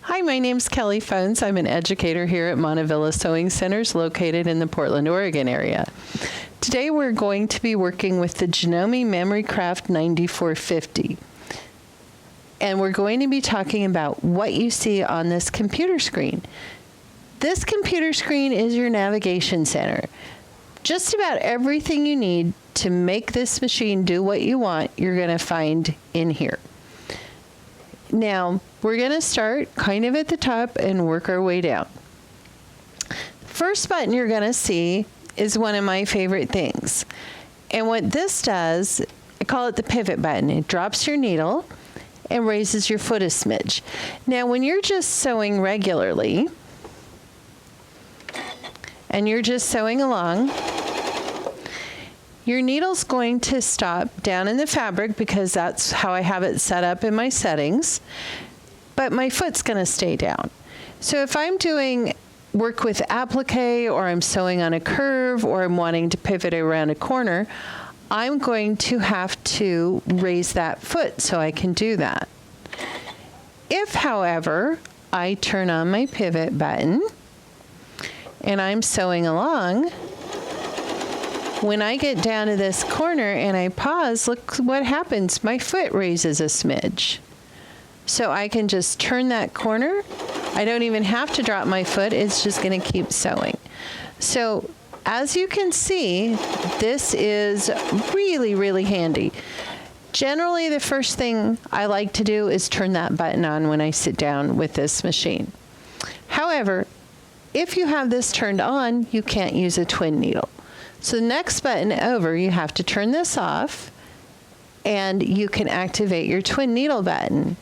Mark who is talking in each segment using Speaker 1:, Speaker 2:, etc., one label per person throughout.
Speaker 1: Hi, my name's Kelly Phones. I'm an educator here at Montavilla Sewing Centers located in the Portland, Oregon area. Today we're going to be working with the Janome Memory Craft 9450. And we're going to be talking about what you see on this computer screen. This computer screen is your navigation center. Just about everything you need to make this machine do what you want, you're going to find in here. Now, we're going to start kind of at the top and work our way down. First button you're going to see is one of my favorite things. And what this does, I call it the pivot button. It drops your needle and raises your foot a smidge. Now, when you're just sewing regularly, and you're just sewing along, your needle's going to stop down in the fabric because that's how I have it set up in my settings, but my foot's going to stay down. So if I'm doing work with applique, or I'm sewing on a curve, or I'm wanting to pivot around a corner, I'm going to have to raise that foot so I can do that. If, however, I turn on my pivot button and I'm sewing along, when I get down to this corner and I pause, look what happens. My foot raises a smidge. So I can just turn that corner. I don't even have to drop my foot. It's just going to keep sewing. So as you can see, this is really, really handy. Generally, the first thing I like to do is turn that button on when I sit down with this machine. However, if you have this turned on, you can't use a twin needle. So the next button over, you have to turn this off, and you can activate your twin needle button.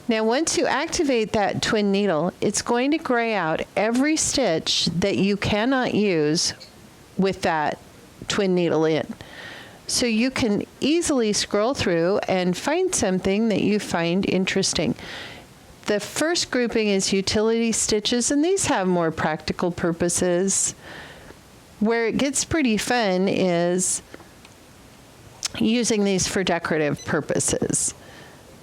Speaker 1: Now, once you activate that twin needle, it's going to gray out every stitch that you cannot use with that twin needle in. So you can easily scroll through and find something that you find interesting. The first grouping is utility stitches, and these have more practical purposes. Where it gets pretty fun is using these for decorative purposes.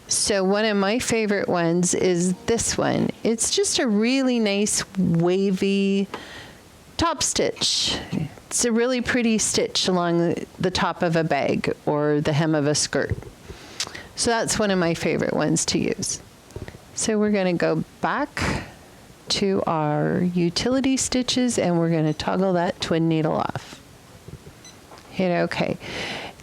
Speaker 1: So one of my favorite ones is this one. It's just a really nice wavy top stitch. It's a really pretty stitch along the top of a bag or the hem of a skirt. So that's one of my favorite ones to use. So we're going to go back to our utility stitches, and we're going to toggle that twin needle off. Hit OK.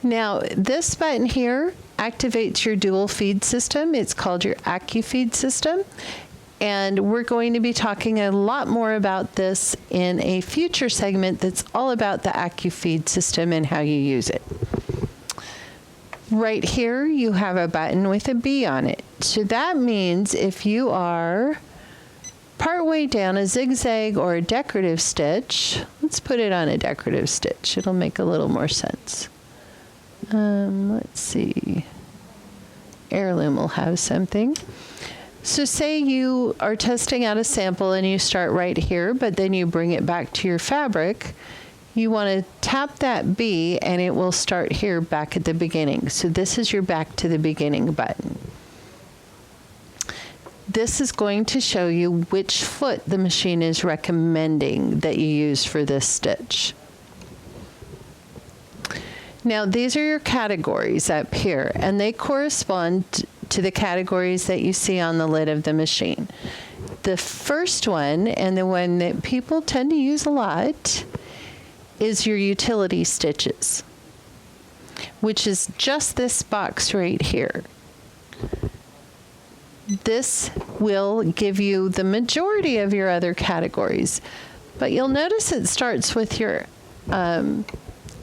Speaker 1: Now this button here activates your dual feed system. It's called your AccuFeed system, and we're going to be talking a lot more about this in a future segment that's all about the AccuFeed system and how you use it. Right here you have a button with a B on it. So that means if you are partway down a zigzag or a decorative stitch, let's put it on a decorative stitch. It'll make a little more sense. Let's see. Heirloom will have something. So say you are testing out a sample and you start right here, but then you bring it back to your fabric. You want to tap that B and it will start here back at the beginning. So this is your back to the beginning button. This is going to show you which foot the machine is recommending that you use for this stitch. Now, these are your categories up here, and they correspond to the categories that you see on the lid of the machine. The first one, and the one that people tend to use a lot, is your utility stitches, which is just this box right here. This will give you the majority of your other categories, but you'll notice it starts with your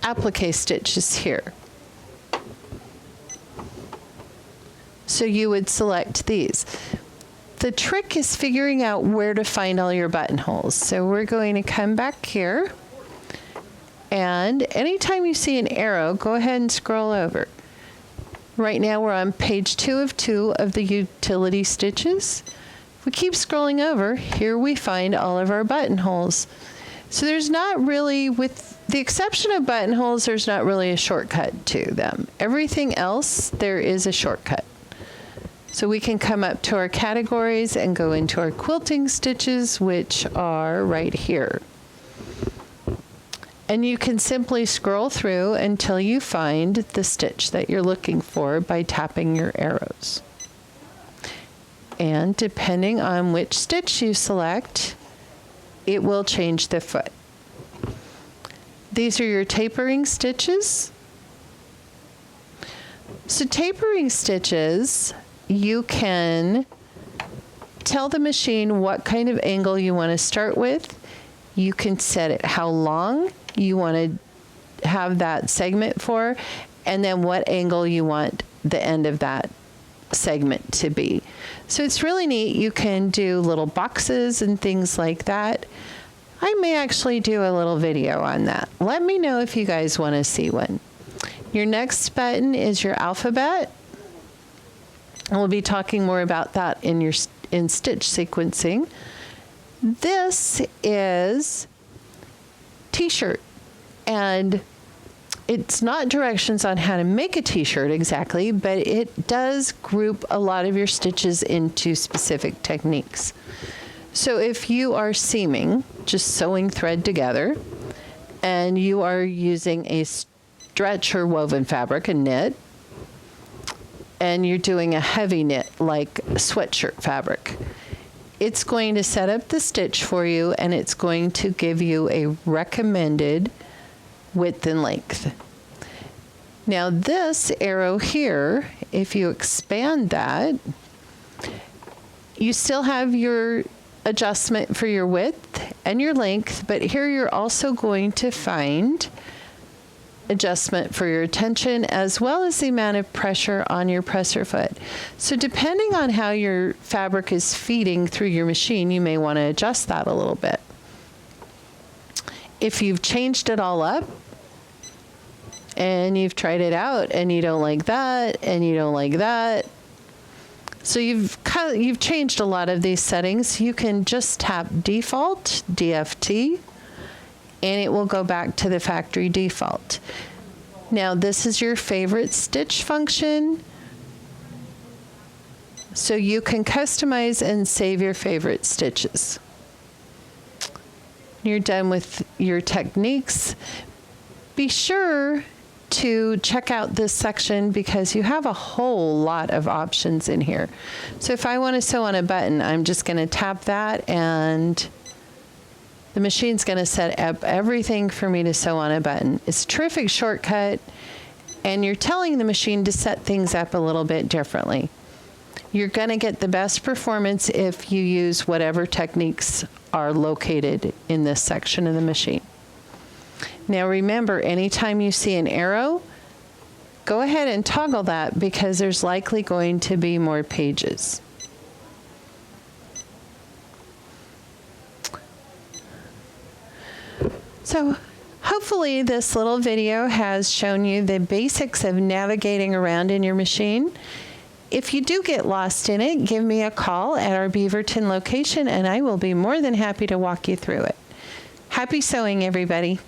Speaker 1: applique stitches here. So you would select these. The trick is figuring out where to find all your buttonholes. So we're going to come back here, and anytime you see an arrow, go ahead and scroll over. Right now we're on page 2 of 2 of the utility stitches. If we keep scrolling over, here we find all of our buttonholes. So there's not really, with the exception of buttonholes, there's not really a shortcut to them. Everything else, there is a shortcut. So we can come up to our categories and go into our quilting stitches, which are right here. And you can simply scroll through until you find the stitch that you're looking for by tapping your arrows. And depending on which stitch you select, it will change the foot. These are your tapering stitches. So tapering stitches, you can tell the machine what kind of angle you want to start with. You can set it how long you want to have that segment for, and then what angle you want the end of that segment to be. So it's really neat. You can do little boxes and things like that. I may actually do a little video on that. Let me know if you guys want to see one. Your next button is your alphabet. And we'll be talking more about that in stitch sequencing. This is t-shirt, and it's not directions on how to make a t-shirt exactly, but it does group a lot of your stitches into specific techniques. So if you are seaming, just sewing thread together, and you are using a stretch or woven fabric, a knit, and you're doing a heavy knit like sweatshirt fabric, it's going to set up the stitch for you, and it's going to give you a recommended width and length. Now this arrow here, if you expand that, you still have your adjustment for your width and your length, but here you're also going to find adjustment for your tension as well as the amount of pressure on your presser foot. So depending on how your fabric is feeding through your machine, you may want to adjust that a little bit. If you've changed it all up and you've tried it out and you don't like that and you don't like that, so you've changed a lot of these settings, you can just tap default, DFT, and it will go back to the factory default. Now this is your favorite stitch function, so you can customize and save your favorite stitches. You're done with your techniques. Be sure to check out this section because you have a whole lot of options in here. So if I want to sew on a button, I'm just going to tap that, and the machine's going to set up everything for me to sew on a button. It's a terrific shortcut, and you're telling the machine to set things up a little bit differently. You're going to get the best performance if you use whatever techniques are located in this section of the machine. Now remember, anytime you see an arrow, go ahead and toggle that because there's likely going to be more pages. So hopefully this little video has shown you the basics of navigating around in your machine. If you do get lost in it, give me a call at our Beaverton location and I will be more than happy to walk you through it. Happy sewing, everybody.